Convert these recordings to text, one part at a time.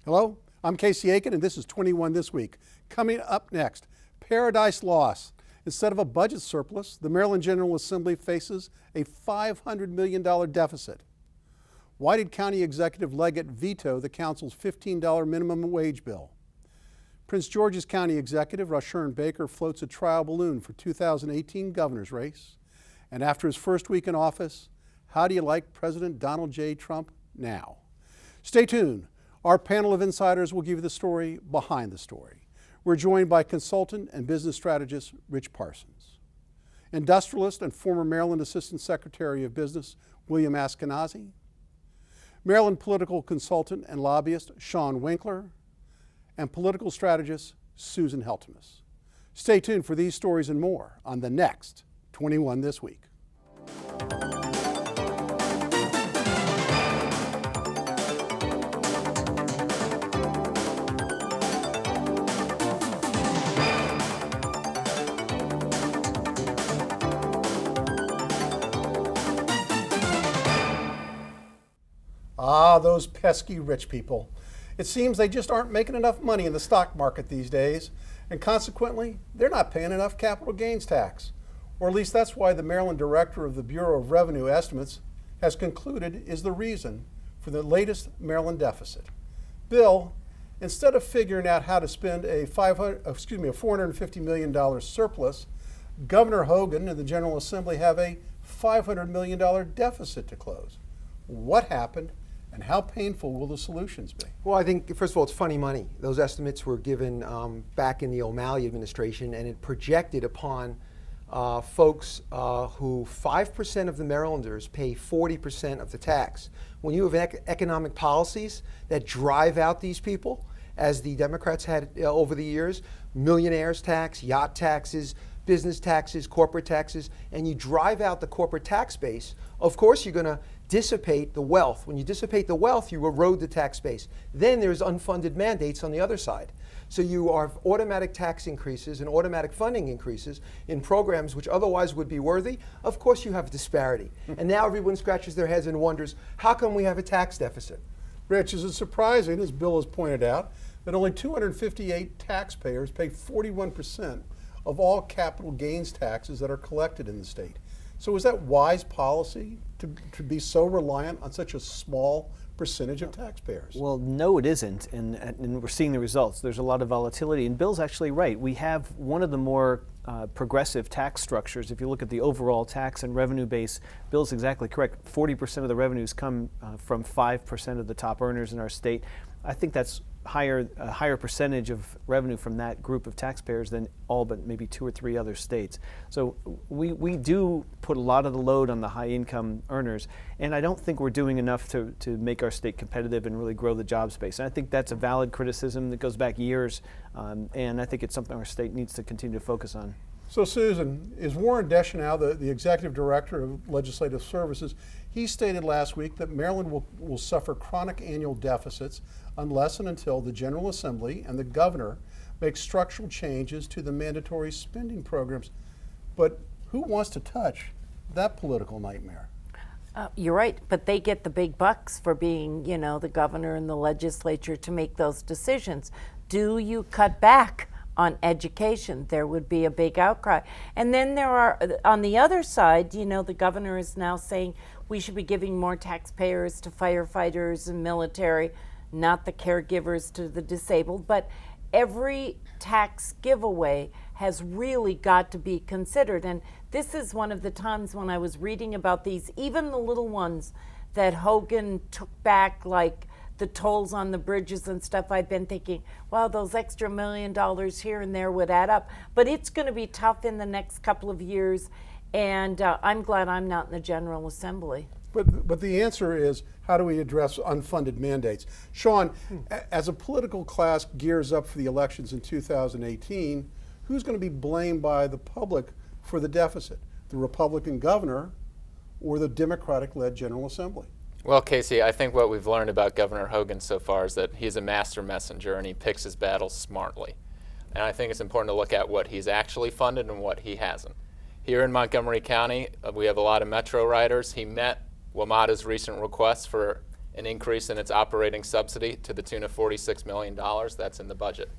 Hello, I'm Casey Aiken, and this is 21 This Week. Coming up next, Paradise Lost. Instead of a budget surplus, the Maryland General Assembly faces a $500 million deficit. Why did County Executive Leggett veto the council's $15 minimum wage bill? Prince George's County Executive Rushern Baker floats a trial balloon for 2018 governor's race. And after his first week in office, how do you like President Donald J. Trump now? Stay tuned. Our panel of insiders will give you the story behind the story. We're joined by consultant and business strategist Rich Parsons, industrialist and former Maryland Assistant Secretary of Business William Askinazi, Maryland political consultant and lobbyist Sean Winkler, and political strategist Susan Heltemes. Stay tuned for these stories and more on the next 21 This Week. Ah, those pesky rich people. It seems they just aren't making enough money in the stock market these days, and consequently, they're not paying enough capital gains tax. Or at least that's why the Maryland Director of the Bureau of Revenue Estimates has concluded is the reason for the latest Maryland deficit. Bill, instead of figuring out how to spend a $450 million surplus, Governor Hogan and the General Assembly have a $500 million deficit to close. What happened? And how painful will the solutions be? Well, I think, first of all, it's funny money. Those estimates were given back in the O'Malley administration, and it projected upon folks who 5% of the Marylanders pay 40% of the tax. When you have economic policies that drive out these people, as the Democrats had over the years, millionaires tax, yacht taxes, business taxes, corporate taxes, and you drive out the corporate tax base, of course you're going to dissipate the wealth. When you dissipate the wealth, you erode the tax base. Then there's unfunded mandates on the other side. So you have automatic tax increases and automatic funding increases in programs which otherwise would be worthy. Of course you have disparity. And now everyone scratches their heads and wonders, how come we have a tax deficit? Rich, is it surprising, as Bill has pointed out, that only 258 taxpayers pay 41% of all capital gains taxes that are collected in the state? So is that wise policy to be so reliant on such a small percentage of taxpayers? Well, no, it isn't, and we're seeing the results. There's a lot of volatility, and Bill's actually right. We have one of the more progressive tax structures. If you look at the overall tax and revenue base, Bill's exactly correct. 40% of the revenues come from 5% of the top earners in our state. I think that's a higher percentage of revenue from that group of taxpayers than all but maybe 2 or 3 other states. So we do put a lot of the load on the high income earners, and I don't think we're doing enough to make our state competitive and really grow the job space. And I think that's a valid criticism that goes back years, and I think it's something our state needs to continue to focus on. So Susan, is Warren Deschanel, the Executive Director of Legislative Services, he stated last week that Maryland will suffer chronic annual deficits unless and until the General Assembly and the governor make structural changes to the mandatory spending programs. But who wants to touch that political nightmare? You're right, but they get the big bucks for being, the governor and the legislature to make those decisions. Do you cut back on education? There would be a big outcry. And then there are, on the other side, the governor is now saying we should be giving more taxpayers to firefighters and military, not the caregivers to the disabled. But every tax giveaway has really got to be considered. And this is one of the times when I was reading about these, even the little ones that Hogan took back, like the tolls on the bridges and stuff, I've been thinking, wow, those extra $1 million here and there would add up. But it's going to be tough in the next couple of years, and I'm glad I'm not in the General Assembly. But the answer is, how do we address unfunded mandates? Sean, as a political class gears up for the elections in 2018, who's going to be blamed by the public for the deficit? The Republican governor or the Democratic-led General Assembly? Well, Casey, I think what we've learned about Governor Hogan so far is that he's a master messenger and he picks his battles smartly. And I think it's important to look at what he's actually funded and what he hasn't. Here in Montgomery County, we have a lot of Metro riders. He met WMATA's recent request for an increase in its operating subsidy to the tune of $46 million. That's in the budget.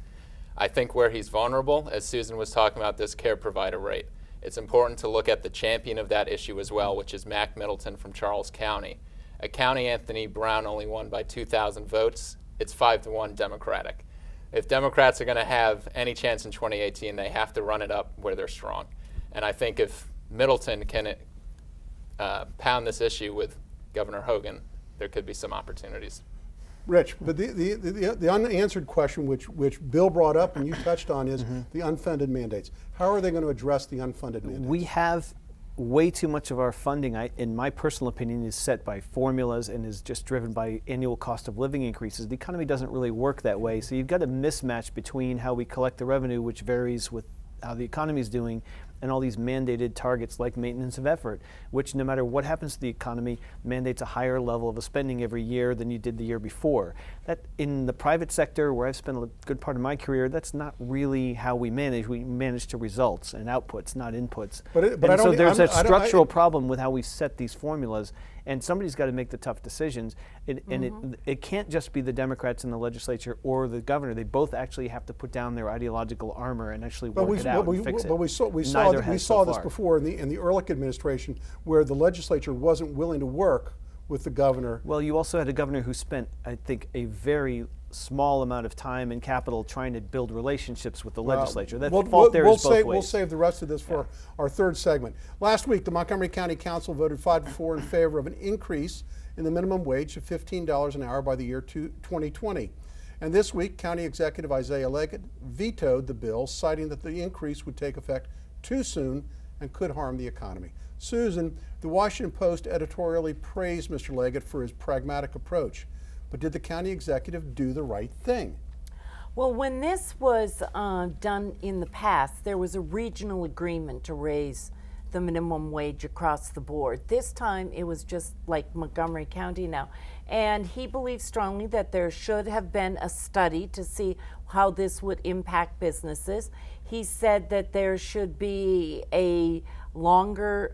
I think where he's vulnerable, as Susan was talking about, this care provider rate. It's important to look at the champion of that issue as well, which is Mac Middleton from Charles County. A county Anthony Brown only won by 2,000 votes. It's 5-1 Democratic. If Democrats are going to have any chance in 2018, they have to run it up where they're strong. And I think if Middleton can pound this issue with Governor Hogan, there could be some opportunities. Rich, but the unanswered question, which Bill brought up and you touched on, is the unfunded mandates. How are they going to address the unfunded mandates? We have way too much of our funding, in my personal opinion, is set by formulas and is just driven by annual cost of living increases. The economy doesn't really work that way, so you've got a mismatch between how we collect the revenue, which varies with how the economy is doing, and all these mandated targets like maintenance of effort, which no matter what happens to the economy, mandates a higher level of a spending every year than you did the year before. That in the private sector, where I've spent a good part of my career, that's not really how we manage. We manage to results and outputs, not inputs. But so there's a structural problem with how we set these formulas, and somebody's got to make the tough decisions. It can't just be the Democrats in the legislature or the governor. They both actually have to put down their ideological armor and actually work it out and fix it. But we saw this before in the Ehrlich administration, where the legislature wasn't willing to work with the governor. Well, you also had a governor who spent, I think, a very small amount of time and capital trying to build relationships with the legislature. That fault there is both ways. We'll save the rest of this for our third segment. Last week, the Montgomery County Council voted 5-4 in favor of an increase in the minimum wage to $15 an hour by the year 2020. And this week, County Executive Isaiah Leggett vetoed the bill, citing that the increase would take effect too soon and could harm the economy. Susan, the Washington Post editorially praised Mr. Leggett for his pragmatic approach, but did the county executive do the right thing? Well, when this was done in the past, there was a regional agreement to raise the minimum wage across the board. This time it was just like Montgomery County now. And he believes strongly that there should have been a study to see how this would impact businesses. He said that there should be a longer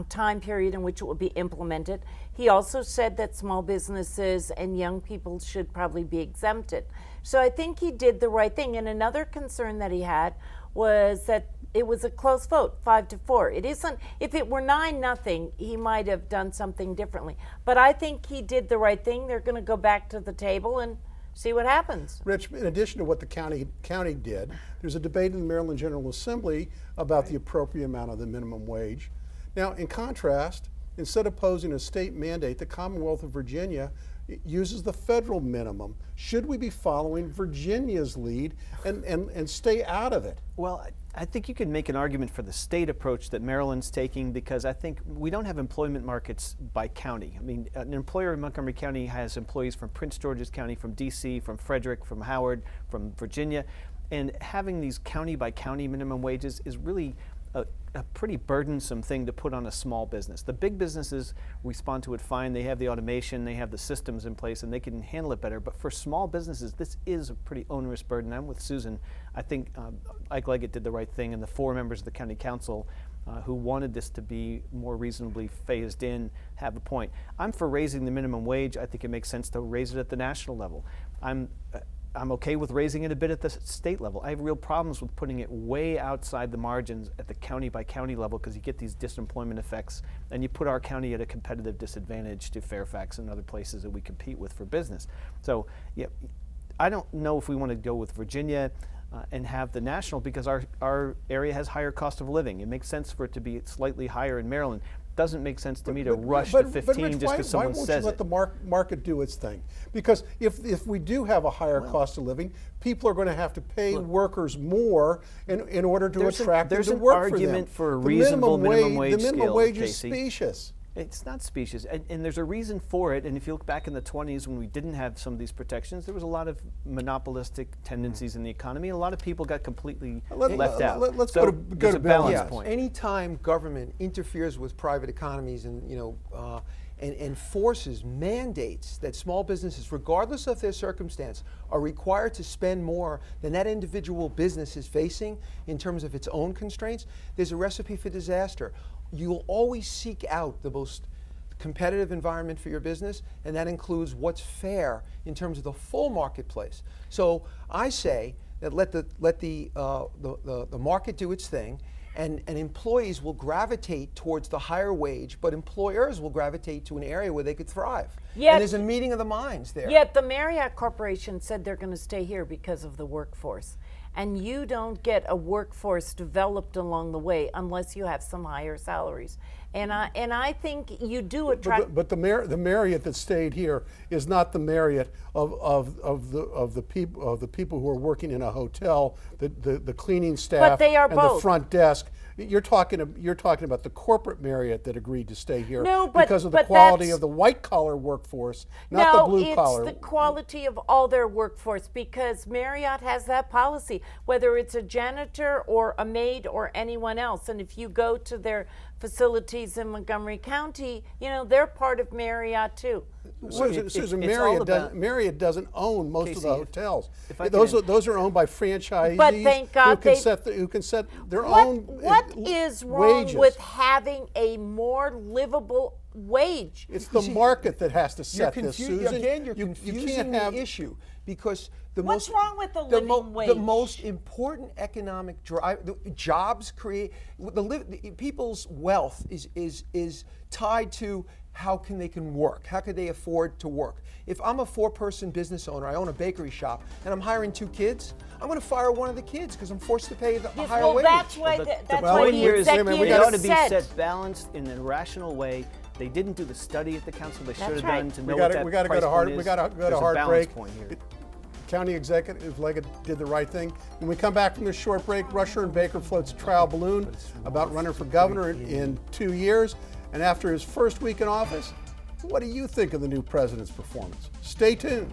time period in which it would be implemented. He also said that small businesses and young people should probably be exempted. So I think he did the right thing. And another concern that he had was that it was a close vote, 5-4. It isn't. If it were 9-0, he might have done something differently. But I think he did the right thing. They're going to go back to the table and see what happens. Rich, in addition to what the county did, there's a debate in the Maryland General Assembly about the appropriate amount of the minimum wage. Now, in contrast, instead of posing a state mandate, the Commonwealth of Virginia uses the federal minimum. Should we be following Virginia's lead and stay out of it? Well, I think you can make an argument for the state approach that Maryland's taking, because I think we don't have employment markets by county. I mean, an employer in Montgomery County has employees from Prince George's County, from DC, from Frederick, from Howard, from Virginia, and having these county by county minimum wages is really a pretty burdensome thing to put on a small business. The big businesses respond to it fine. They have the automation, they have the systems in place, and they can handle it better. But for small businesses, this is a pretty onerous burden. I'm with Susan. I think Ike Leggett did the right thing, and the 4 members of the county council who wanted this to be more reasonably phased in have a point. I'm for raising the minimum wage. I think it makes sense to raise it at the national level. I'm okay with raising it a bit at the state level. I have real problems with putting it way outside the margins at the county by county level, because you get these disemployment effects, and you put our county at a competitive disadvantage to Fairfax and other places that we compete with for business. So yeah, I don't know if we want to go with Virginia and have the national, because our area has higher cost of living. It makes sense for it to be slightly higher in Maryland. Doesn't make sense to me to rush to 15 just because someone says it. Why won't you let the market do its thing? Because if we do have a higher cost of living, people are going to have to pay workers more in order to attract them to work for them. There's an argument for a reasonable minimum wage scale, The minimum wage is Casey. specious. It's not specious, and there's a reason for it. And if you look back in the 20s, when we didn't have some of these protections, there was a lot of monopolistic tendencies in the economy, and a lot of people got completely left out. Let's so go to balance point. Anytime government interferes with private economies and and forces mandates that small businesses, regardless of their circumstance, are required to spend more than that individual business is facing in terms of its own constraints, there's a recipe for disaster. You'll always seek out the most competitive environment for your business, and that includes what's fair in terms of the full marketplace. So I say that let the market do its thing, and employees will gravitate towards the higher wage, but employers will gravitate to an area where they could thrive. Yet- and there's a meeting of the minds there. Yet the Marriott Corporation said they're going to stay here because of the workforce. And you don't get a workforce developed along the way unless you have some higher salaries. And I think you do attract. But the Marriott that stayed here is not the Marriott of the people who are working in a hotel, the cleaning staff, they are and both. the front desk. You're talking about the corporate Marriott that agreed to stay here No, but- because of the but quality that's- of the white collar workforce, not the blue collar. No, it's the quality of all their workforce, because Marriott has that policy, whether it's a janitor or a maid or anyone else. And if you go to their facilities in Montgomery County, they're part of Marriott too. Susan, it's all about- Marriott doesn't own most of Casey, the hotels. if I Those can- are owned by franchisees But thank God who can set their own What is wrong wages. with having a more livable wage? It's the market that has to set You're this, Susan. Again, you're You confusing can't have the issue, because the What's most wrong with the the living wage? The most important economic drive, jobs create people's wealth is tied to how they can work, how can they afford to work. If I'm a 4-person business owner, I own a bakery shop, and I'm hiring 2 kids, I'm going to fire one of the kids because I'm forced to pay a higher Well, wage. that's why The that's well, why wait, the wait, wait a minute, we It gotta- ought to executive be said. set balanced in a rational way. They didn't do the study at the council they should have right. done to We know got what to that we got to go price to point hard is. we got to go There's to a hard balance break. point here. County Executive Leggett did the right thing. When we come back from this short break, Rushern Baker floats a trial balloon about running for governor in 2 years. And after his first week in office, what do you think of the new president's performance? Stay tuned.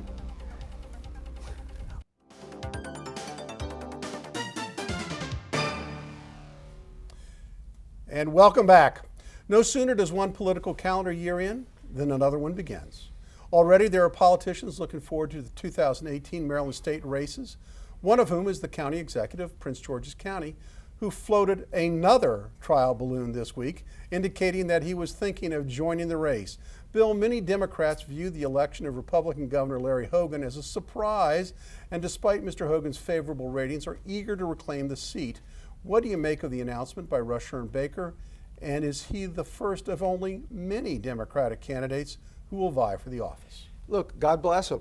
And welcome back. No sooner does one political calendar year end than another one begins. Already there are politicians looking forward to the 2018 Maryland state races, one of whom is the county executive of Prince George's County, who floated another trial balloon this week, indicating that he was thinking of joining the race. Bill, many Democrats view the election of Republican Governor Larry Hogan as a surprise, and despite Mr. Hogan's favorable ratings, are eager to reclaim the seat. What do you make of the announcement by Rushern Baker? And is he the first of only many Democratic candidates who will vie for the office? Look, God bless him.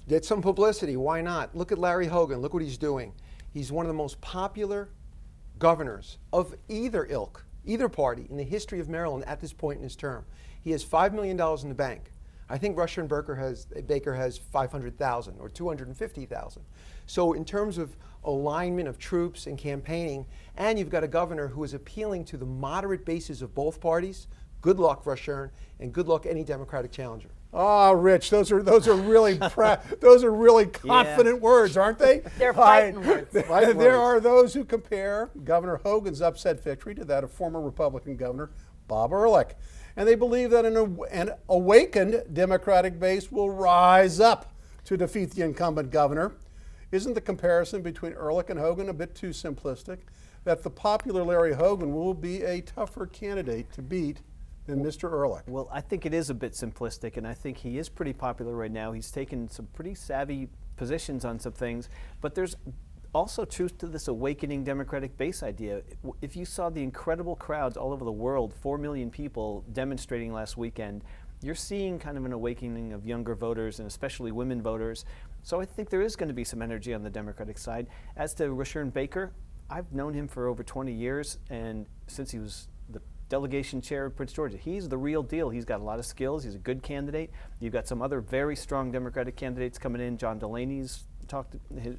Get some publicity. Why not? Look at Larry Hogan. Look what he's doing. He's one of the most popular governors of either ilk, either party in the history of Maryland at this point in his term. He has $5 million in the bank. I think Rushern Baker has 500,000 or 250,000. So in terms of alignment of troops and campaigning, and you've got a governor who is appealing to the moderate bases of both parties, good luck, Rushern, and good luck any Democratic challenger. Oh, Rich, those are really those are really confident words, aren't they? They're fighting words. There are those who compare Governor Hogan's upset victory to that of former Republican Governor Bob Ehrlich, and they believe that an awakened Democratic base will rise up to defeat the incumbent governor. Isn't the comparison between Ehrlich and Hogan a bit too simplistic? That the popular Larry Hogan will be a tougher candidate to beat than Mr. Ehrlich? Well, I think it is a bit simplistic, and I think he is pretty popular right now. He's taken some pretty savvy positions on some things, but there's also truth to this awakening Democratic base idea. If you saw the incredible crowds all over the world, 4 million people demonstrating last weekend, you're seeing kind of an awakening of younger voters and especially women voters. So I think there is going to be some energy on the Democratic side. As to Rushern Baker, I've known him for over 20 years, and since he was the delegation chair of Prince George, he's the real deal. He's got a lot of skills. He's a good candidate. You've got some other very strong Democratic candidates coming in. John Delaney's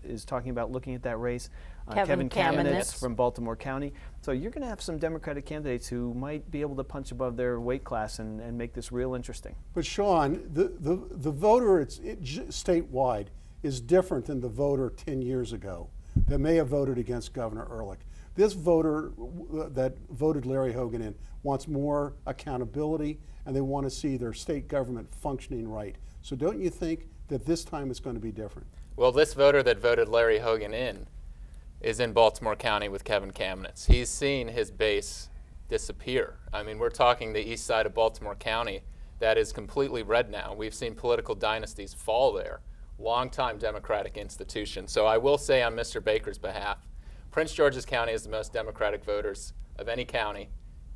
is talking about looking at that race. Kevin Kamenetz Kamenetz from Baltimore County. So you're going to have some Democratic candidates who might be able to punch above their weight class and make this real interesting. But Sean, the voter statewide is different than the voter 10 years ago that may have voted against Governor Ehrlich. This voter that voted Larry Hogan in wants more accountability, and they want to see their state government functioning right. So don't you think that this time it's going to be different? Well, this voter that voted Larry Hogan in is in Baltimore County with Kevin Kamenetz. He's seen his base disappear. I mean, we're talking the east side of Baltimore County that is completely red now. We've seen political dynasties fall there, longtime Democratic institutions. So I will say on Mr. Baker's behalf, Prince George's County has the most Democratic voters of any county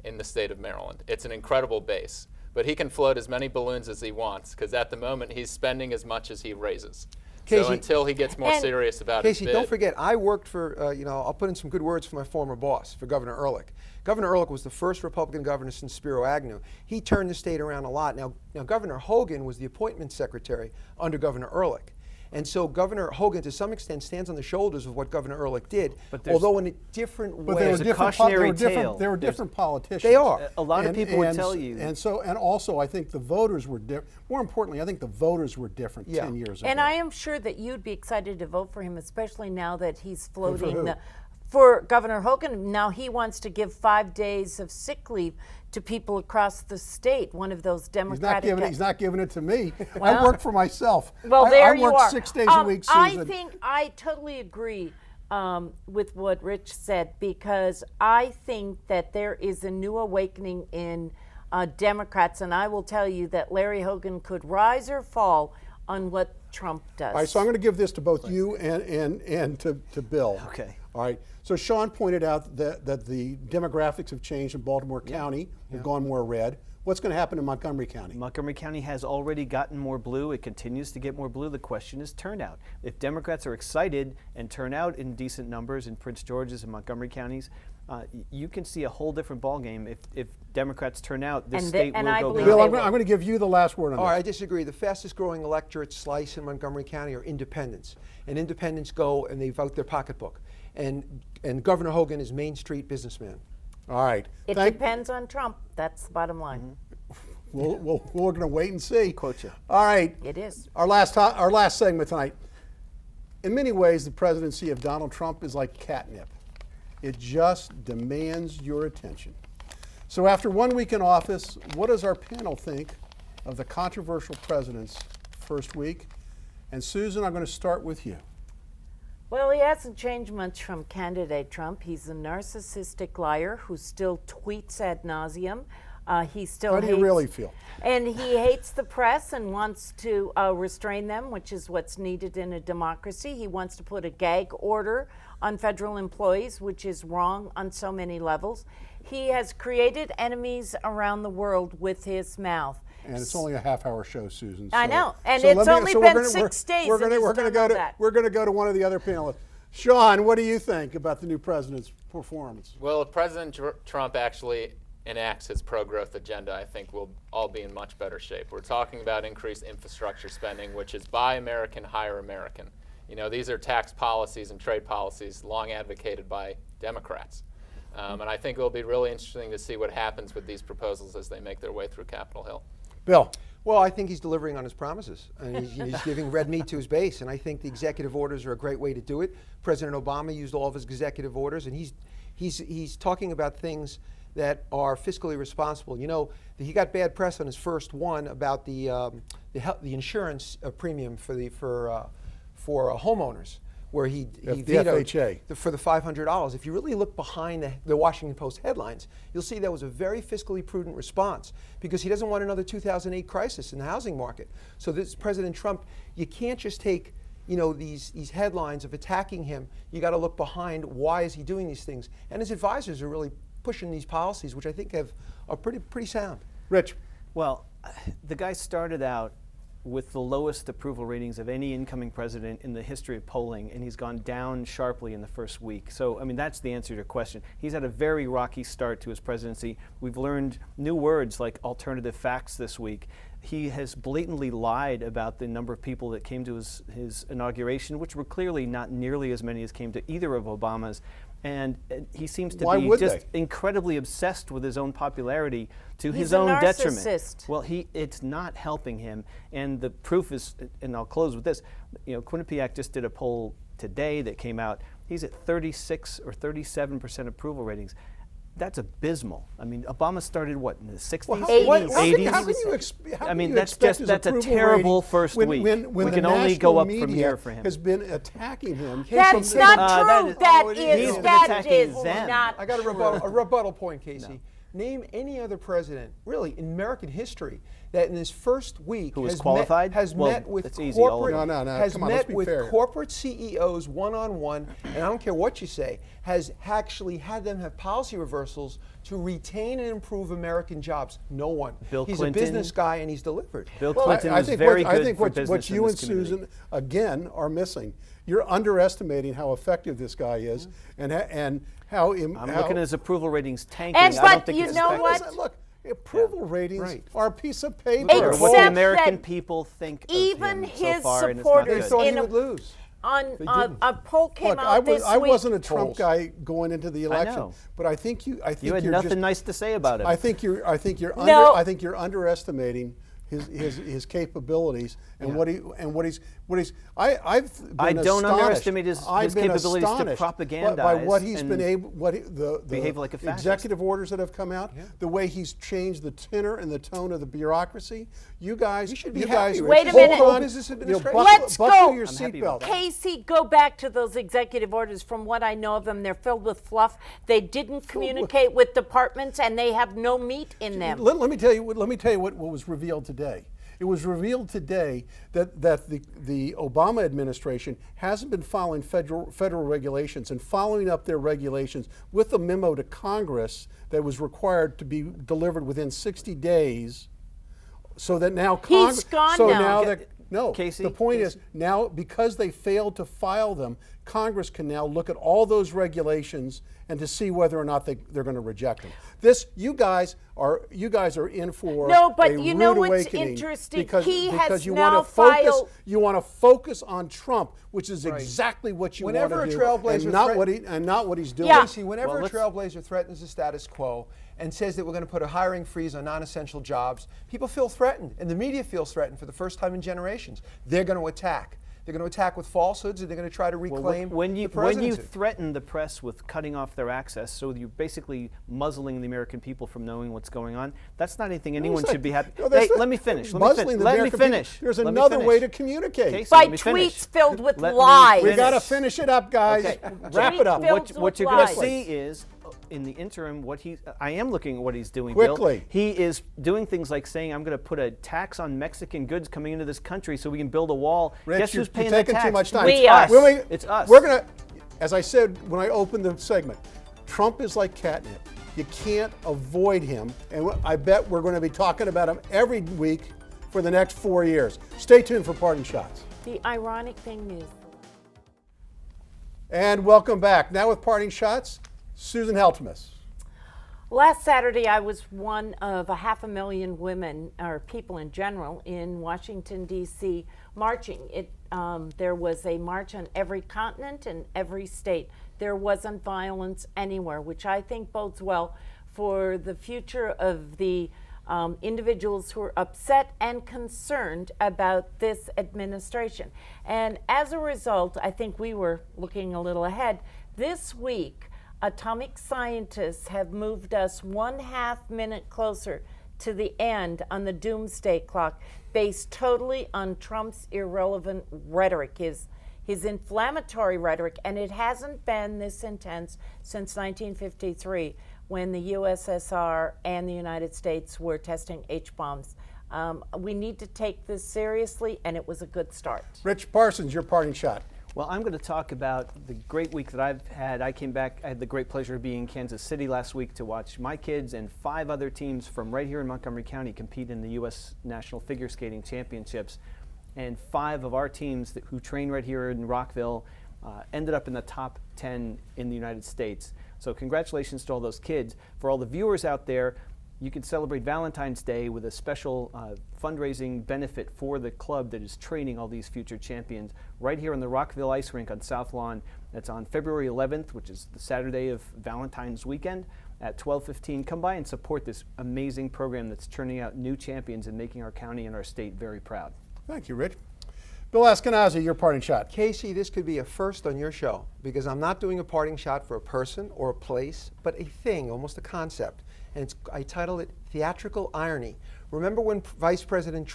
in the state of Maryland. It's an incredible base. But he can float as many balloons as he wants, because at the moment he's spending as much as he raises. Casey, so until he gets more serious about Casey, his bid. don't forget, I worked for, I'll put in some good words for my former boss, for Governor Ehrlich. Governor Ehrlich was the first Republican governor since Spiro Agnew. He turned the state around a lot. Now Governor Hogan was the appointment secretary under Governor Ehrlich. And so Governor Hogan, to some extent, stands on the shoulders of what Governor Ehrlich did, although in a different way. But they were There's a cautionary tale. They were different politicians. They are. A lot of people would tell you. And also, I think the voters were different. More importantly, I think the voters were different 10 years ago. And I am sure that you'd be excited to vote for him, especially now that he's floating who? For Governor Hogan. Now he wants to give 5 days of sick leave to people across the state. One of those Democratic. He's not giving it to me. I work for myself. Well, I you work are. 6 days a week, Susan. I totally agree with what Rich said, because I think that there is a new awakening in Democrats, and I will tell you that Larry Hogan could rise or fall on what Trump does. All right, so I'm going to give this to both you and to Bill. Okay. All right. So Sean pointed out that the demographics have changed in Baltimore County. They've gone more red. What's going to happen in Montgomery County? Montgomery County has already gotten more blue. It continues to get more blue. The question is turnout. If Democrats are excited and turn out in decent numbers in Prince George's and Montgomery counties, you can see a whole different ballgame. If Democrats turn out, this state will go blue. Bill, I'm going to give you the last word on All this. right, I disagree. The fastest growing electorate slice in Montgomery County are independents. And independents go and they vote their pocketbook. And Governor Hogan is Main Street businessman. All right. It depends on Trump. That's the bottom line. We're going to wait and see. Quote you. All right. It is. Our last segment tonight. In many ways, the presidency of Donald Trump is like catnip. It just demands your attention. So after 1 week in office, what does our panel think of the controversial president's first week? And Susan, I'm going to start with you. Well, he hasn't changed much from candidate Trump. He's a narcissistic liar who still tweets ad nauseum. He still How do you really feel? And he hates the press and wants to restrain them, which is what's needed in a democracy. He wants to put a gag order on federal employees, which is wrong on so many levels. He has created enemies around the world with his mouth. And it's only a half-hour show, Susan. I know, and it's only been 6 days. We're going to go to one of the other panelists. Sean, what do you think about the new president's performance? Well, if President Trump actually enacts his pro-growth agenda, I think we'll all be in much better shape. We're talking about increased infrastructure spending, which is buy American, hire American. You know, these are tax policies and trade policies long advocated by Democrats. And I think it'll be really interesting to see what happens with these proposals as they make their way through Capitol Hill. Bill. Well, I think he's delivering on his promises, and he's giving red meat to his base, and I think the executive orders are a great way to do it. President Obama used all of his executive orders, and he's talking about things that are fiscally responsible. You know, he got bad press on his first one about the insurance premium for homeowners, where he vetoed FHA. for the $500. If you really look behind the Washington Post headlines, you'll see that was a very fiscally prudent response, because he doesn't want another 2008 crisis in the housing market. So this President Trump, you can't just take these headlines of attacking him. You got to look behind, why is he doing these things? And his advisors are really pushing these policies, which I think are pretty sound. Rich. Well, the guy started out with the lowest approval ratings of any incoming president in the history of polling, and he's gone down sharply in the first week. So, I mean, that's the answer to your question. He's had a very rocky start to his presidency. We've learned new words like alternative facts this week. He has blatantly lied about the number of people that came to his inauguration, which were clearly not nearly as many as came to either of Obama's. And he seems to be just incredibly obsessed with his own popularity to his own detriment. Well, it's not helping him. And the proof is, and I'll close with this, Quinnipiac just did a poll today that came out. He's at 36 or 37% approval ratings. That's abysmal. I mean, Obama started what, in the 60s? Well, 80s? How can you expect? I mean, that's a terrible first week. When we the can only go up national from here for him. Has been attacking him. That's not true. That is them. not I got a rebuttal point, Casey. Name any other president, really, in American history that in his first week Who was qualified? has Well, met with that's easy, all of corporate them. No, has come on, let's met be with fair. corporate CEOs one-on-one, and I don't care what you say, has actually had them have policy reversals to retain and improve American jobs. No one. Bill He's Clinton. a business guy, and he's delivered. Bill Well, Clinton was think very what, good I think for what business you in and this community. Susan, again, are missing. You're underestimating how effective this guy is and how I'm looking at his approval ratings tanking. And I but don't think you it's know effective. what? Look, approval ratings Right. are a piece of paper. Or what Except the American that people think of even him so his far, and it's not supporters They good. thought in he a- would lose. On They didn't. a poll came Look, out this I week. wasn't a Trump Polls. guy going into the election, know. but I think you You had you're nothing just, nice to say about him. I think you're No. I think you're underestimating his capabilities and what he's I've been I don't astonished. underestimate his I've been capabilities to astonished by propagandize what he's and been able the behave like a fascist. executive orders that have come out, the way he's changed the tenor and the tone of the bureaucracy. You guys, You should be you happy, guys, Rich. Wait a hold minute. on, Business you know, administration. Let's buckle go. your I'm happy about seatbelt. that. Casey, go back to those executive orders. From what I know of them, they're filled with fluff. They didn't communicate with departments, and they have no meat in them. Let me tell you what was revealed today. It was revealed today that the Obama administration hasn't been following federal regulations and following up their regulations with a memo to Congress that was required to be delivered within 60 days. So that now Congress. gone so now. that no. Casey, the point Casey. is now because they failed to file them, Congress can now look at all those regulations and to see whether or not they're going to reject them. You guys are in for No, but a you know rude what's awakening interesting? because He has you now want to focus filed- you want to focus on Trump, which is exactly what you Whenever want to a do, trailblazer and not what he's doing. Yeah. Casey, whenever Well, a trailblazer threatens the status quo and says that we're going to put a hiring freeze on non-essential jobs, people feel threatened, and the media feels threatened for the first time in generations. They're going to attack. They're going to attack with falsehoods, and they're going to try to reclaim when you the presidency. threaten the press with cutting off their access, so you're basically muzzling the American people from knowing what's going on. That's not anything anyone should be happy. No, that's Hey, not- let me finish. muzzling the Let me American people. finish. There's Let me another way finish. to communicate. Casey, By let me finish. tweets filled with Let me lies. We finish. got to finish it up, guys. Okay. Wrap it up. Tweet What filled you're with going to lies. see is, in the interim, I am looking at what he's doing, Quickly. Bill. He is doing things like saying, I'm going to put a tax on Mexican goods coming into this country so we can build a wall. Rich, Guess you're who's paying taking that tax? too much time. We It's are. us. It's us. We're gonna, as I said when I opened the segment, Trump is like catnip. You can't avoid him, and I bet we're going to be talking about him every week for the next 4 years. Stay tuned for Parting Shots. The ironic thing is, And welcome back. Now with Parting Shots, Susan Heltemes. last Saturday I was one of 500,000 women, or people in general, in Washington, D.C. marching. There was a march on every continent and every state. There wasn't violence anywhere, which I think bodes well for the future of the individuals who are upset and concerned about this administration. And as a result, I think we were looking a little ahead. This week, atomic scientists have moved us 1/2 minute closer to the end on the doomsday clock, based totally on Trump's irrelevant rhetoric, his inflammatory rhetoric, and it hasn't been this intense since 1953, when the USSR and the United States were testing H-bombs. We need to take this seriously, and it was a good start. Rich Parsons, your parting shot. Well, I'm going to talk about the great week that I've had. I came back, I had the great pleasure of being in Kansas City last week to watch my kids and 5 other teams from right here in Montgomery County compete in the U.S. National Figure Skating Championships. And 5 of our teams who train right here in Rockville ended up in the top 10 in the United States. So congratulations to all those kids. For all the viewers out there, you can celebrate Valentine's Day with a special fundraising benefit for the club that is training all these future champions right here on the Rockville Ice Rink on South Lawn. That's on February 11th, which is the Saturday of Valentine's weekend at 12:15. Come by and support this amazing program that's churning out new champions and making our county and our state very proud. Thank you, Rich. Bill Askinazi, your parting shot. Casey, this could be a first on your show, because I'm not doing a parting shot for a person or a place, but a thing, almost a concept. And I titled it Theatrical Irony. Remember when Vice President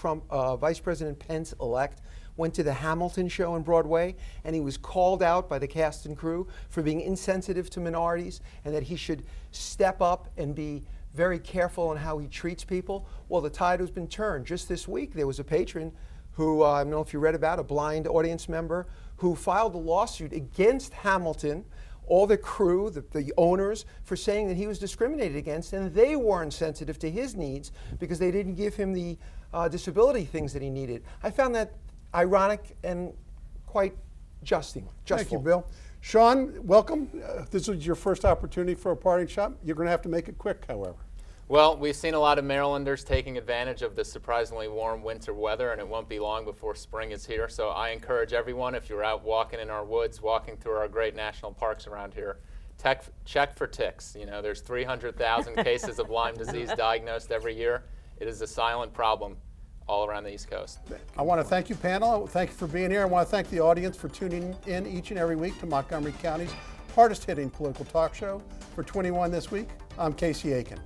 Pence-elect went to the Hamilton show on Broadway, and he was called out by the cast and crew for being insensitive to minorities, and that he should step up and be very careful in how he treats people. Well, the tide has been turned. Just this week, there was a patron who, I don't know if you read about, a blind audience member, who filed a lawsuit against Hamilton, all the crew, the owners, for saying that he was discriminated against, and they weren't sensitive to his needs because they didn't give him the disability things that he needed. I found that ironic and quite justful. Thank you, Bill. Sean, welcome. This was your first opportunity for a parting shot. You're going to have to make it quick, however. Well, we've seen a lot of Marylanders taking advantage of the surprisingly warm winter weather, and it won't be long before spring is here. So I encourage everyone, if you're out walking in our woods, walking through our great national parks around here, check for ticks. You know, there's 300,000 cases of Lyme disease diagnosed every year. It is a silent problem all around the East Coast. I want to thank you, panel. Thank you for being here. I want to thank the audience for tuning in each and every week to Montgomery County's hardest-hitting political talk show. For 21 this week, I'm Casey Aiken.